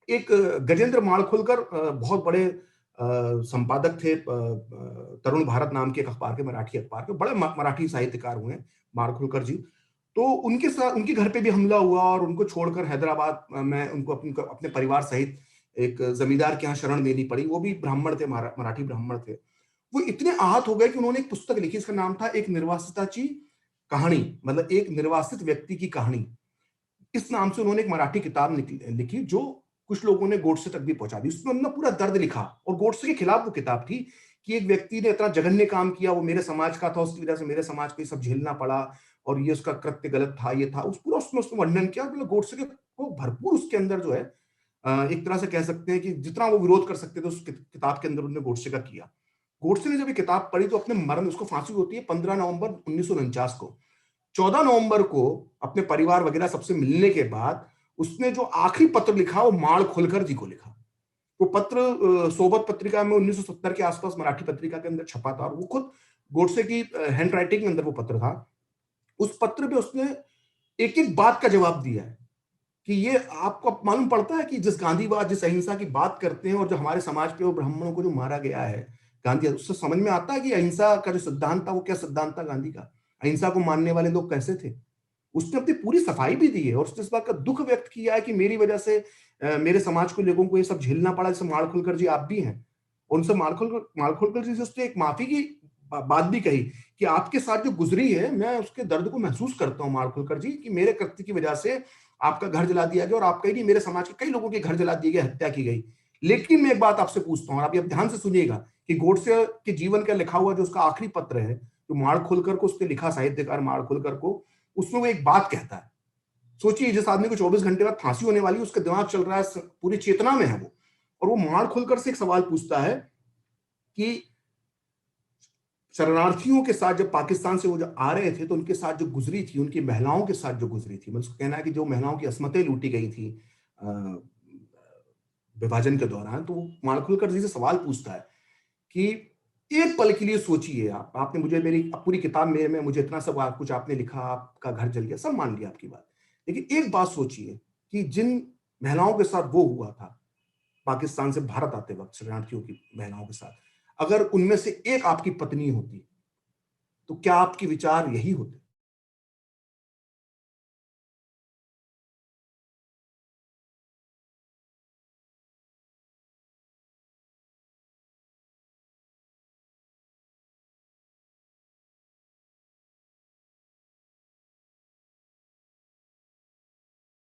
एक गजेंद्र माड़खोलकर बहुत बड़े संपादक थे, तरुण भारत नाम के एक अखबार के, मराठी अखबार के बड़े मराठी साहित्यकार हुए हैं माड़खोलकर जी। तो उनके साथ उनके घर पे भी हमला हुआ और उनको छोड़कर हैदराबाद में उनको अपने परिवार सहित एक जमींदार के यहाँ शरण लेनी पड़ी। वो भी ब्राह्मण थे, मराठी ब्राह्मण थे। वो इतने आहत हो गए कि उन्होंने एक पुस्तक लिखी, इसका नाम था एक निर्वासिताची कहानी, मतलब एक निर्वासित व्यक्ति की कहानी। इस नाम से उन्होंने एक मराठी किताब लिखी जो कुछ लोगों ने गोडसे तक भी पहुंचा दी। उसमें उन्होंने पूरा दर्द लिखा और गोडसे के खिलाफ वो किताब थी कि एक व्यक्ति ने इतना जघन्य काम किया, वो मेरे समाज का था, उसकी वजह से मेरे समाज को ये सब झेलना पड़ा और ये उसका कृत्य गलत था, ये था। उस पूरा उसमें उसने वर्णन किया। मतलब गोडसे के को भरपूर उसके अंदर जो है एक तरह से कह सकते हैं कि जितना वो विरोध कर सकते थे उस किताब के अंदर उन्होंने गोडसे का किया। गोडसे ने जब ये किताब पढ़ी तो अपने मरण, उसको फांसी होती है 15 नवंबर 1949 को। 14 नवंबर को अपने परिवार वगैरह सबसे मिलने के बाद उसने जो आखिरी पत्र लिखा वो माड़खोलकर जी को लिखा। वो पत्र सोबत पत्रिका में 1970 के आसपास मराठी पत्रिका के अंदर छपा था और वो खुद गोडसे की हैंड राइटिंग के अंदर वो पत्र था। उस पत्र में उसने एक एक बात का जवाब दिया है कि ये आपको अब मालूम पड़ता है कि जिस गांधीवाद, जिस अहिंसा की बात करते हैं और जो हमारे समाज पे वो ब्राह्मणों को जो मारा गया है गांधी, उससे समझ में आता है कि अहिंसा का जो सिद्धांत था वो क्या सिद्धांत था गांधी का, अहिंसा को मानने वाले लोग कैसे थे। उसने अपनी पूरी सफाई भी दी है और उसने इस बात का दुख व्यक्त किया है कि मेरी वजह से मेरे समाज के लोगों को ये सब झेलना पड़ा, जैसे माड़खोलकर जी आप भी हैं। और उनसे माड़खोलकर जी से उसने एक माफी की बात भी कही कि आपके साथ जो गुजरी है मैं उसके दर्द को महसूस करता हूँ माड़खोलकर जी, कि मेरे कृत्य की वजह से आपका घर जला दिया गया और आपका ही नहीं मेरे समाज के कई लोगों के घर जला दिए गए, हत्या की गई। लेकिन मैं एक बात आपसे पूछता हूँ, आप ये ध्यान से सुनिएगा कि गोडसे के जीवन का लिखा हुआ जो उसका आखिरी पत्र है, जो माड़खोलकर को उसने लिखा, साहित्यकार माड़खोलकर को, उसमें वो एक बात कहता है। सोचिए जिस आदमी को 24 घंटे बाद फांसी होने वाली है, उसका दिमाग चल रहा है, पूरी चेतना में है वो, और वो माड़खोलकर से एक सवाल पूछता है कि शरणार्थियों के साथ जब पाकिस्तान से वो जो आ रहे थे तो उनके साथ जो गुजरी थी, उनकी महिलाओं के साथ जो गुजरी थी, मतलब उसका कहना है कि जो महिलाओं की अस्मतें लूटी गई थी विभाजन के दौरान, तो वो माड़खोलकर जी से सवाल पूछता है कि एक पल के लिए सोचिए, आप आपने मुझे मेरी पूरी किताब में मुझे इतना सब कुछ आपने लिखा, आपका घर जल गया, सब मान लिया आपकी बात, लेकिन एक बात सोचिए कि जिन महिलाओं के साथ वो हुआ था पाकिस्तान से भारत आते वक्त, शरणार्थियों की महिलाओं के साथ, अगर उनमें से एक आपकी पत्नी होती तो क्या आपके विचार यही होते?